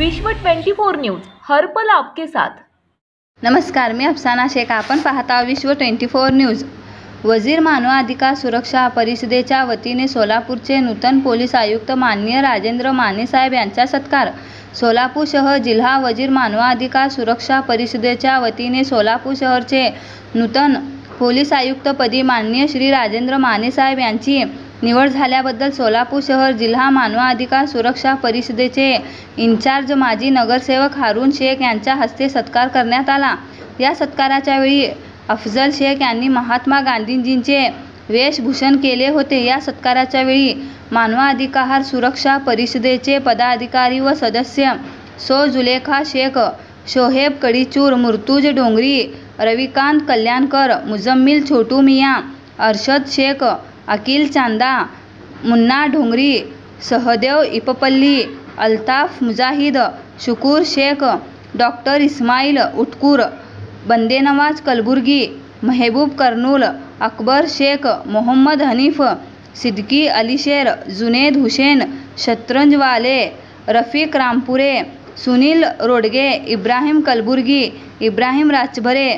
विश्व 24 न्यूज, हर पल आपके साथ। नमस्कार, मी अफसाना शेख। आपण पाहता विश्व 24 न्यूज। वजीर मानवाधिकार सुरक्षा परिषदेच्या वतीने सोलापूरचे नूतन पोलीस आयुक्त माननीय राजेंद्र माने साहेब यांचा सत्कार। सोलापूर शहर जिल्हा वजीर मानवाधिकार सुरक्षा परिषदेच्या वतीने सोलापूर शहरचे नूतन पोलीस आयुक्तपदी माननीय श्री राजेंद्र माने साहेब यांची निवड झाल्याबद्दल सोलापूर शहर जिल्हा मानवाधिकार सुरक्षा परिषदेचे इंचार्ज माजी नगरसेवक हारून शेख यांच्या हस्ते सत्कार करण्यात आला। या सत्काराच्या वेळी अफजल शेख यांनी महात्मा गांधीजींचे वेशभूषण केले होते। या सत्काराच्या वेळी मानवाधिकार सुरक्षा परिषदेचे पदाधिकारी व सदस्य सो जुलेखा शेख, शोहेब कड़ीचूर, मुर्तुज डोंगरी, रविकांत कल्याणकर, मुजम्मिल छोटू मियाँ, अरशद शेख, अकील चांदा, मुन्ना ढोंगरी, सहदेव इपपल्ली, अल्ताफ मुजाहिद, शुकूर शेख, डॉक्टर इस्माइल उटकूर, बंदेनवाज कलबुर्गी, महबूब कर्नूल, अकबर शेख, मोहम्मद हनीफ, सिद्दीकी अलीशेर, जुनेद हुसैन, शतरंज वाले, रफीक रामपुरे, सुनील रोडगे, इब्राहिम कलबुर्गी, इब्राहिम राजभरे,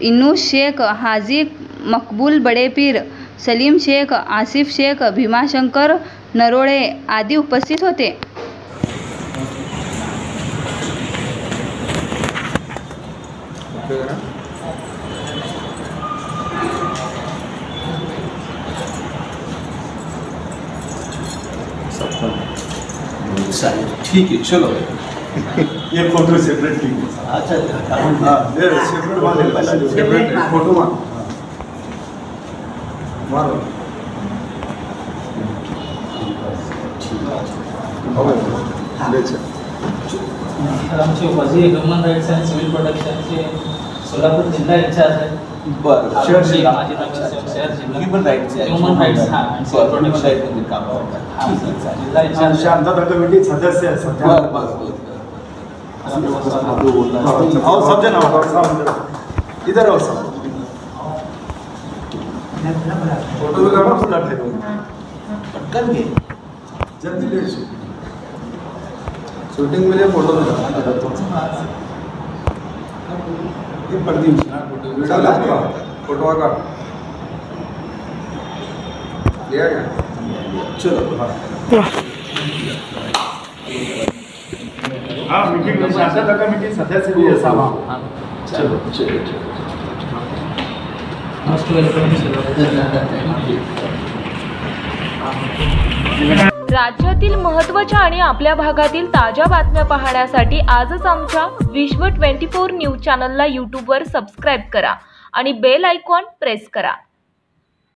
इनूस शेख, हाजी मकबूल बड़ेपीर, सलीम शेख, आसिफ शेख, भीमाशंकर नरोळे आदि उपस्थित होते। ठीक है, चलो ये फोटो सेपरेट लीजिए। अच्छा हाँ, ये सेपरेट वाले सेपरेट फोटो मारो। आमचे वजीर ह्युमन राईट्स आणि सिव्हिल प्रोटेक्शनचे सोलापूर जिल्हा इंचार्ज आहेत। बरं, शहर जिल्हा माझी नगरसेवक शहर जिल्हा ह्युमन राईट्स हां प्रोटेक्शन मध्ये काम करतात। जिल्हा इंचार्ज शांतता कमिटी सदस्य आहे सध्या। आओ सब जन इधर आओ सब। फोटो लगाओ फुल आते हो पटकन घे जल्दी ले शूटिंग में ले फोटो ये पर्दी फोटो का लिया गया। चलो हाँ मीटिंग में शांतता कमिटी सदस्य भी है साहब। चलो चलो मोस्ट वेलकम। राज्यातील महत्त्वाच्या आणि आपल्या भागातील ताज्या बातम्या पाहण्यासाठी आजच आमच्या विश्व 24 न्यूज चॅनलला यूट्यूबवर सबस्क्राईब करा आणि बेल आयकॉन प्रेस करा।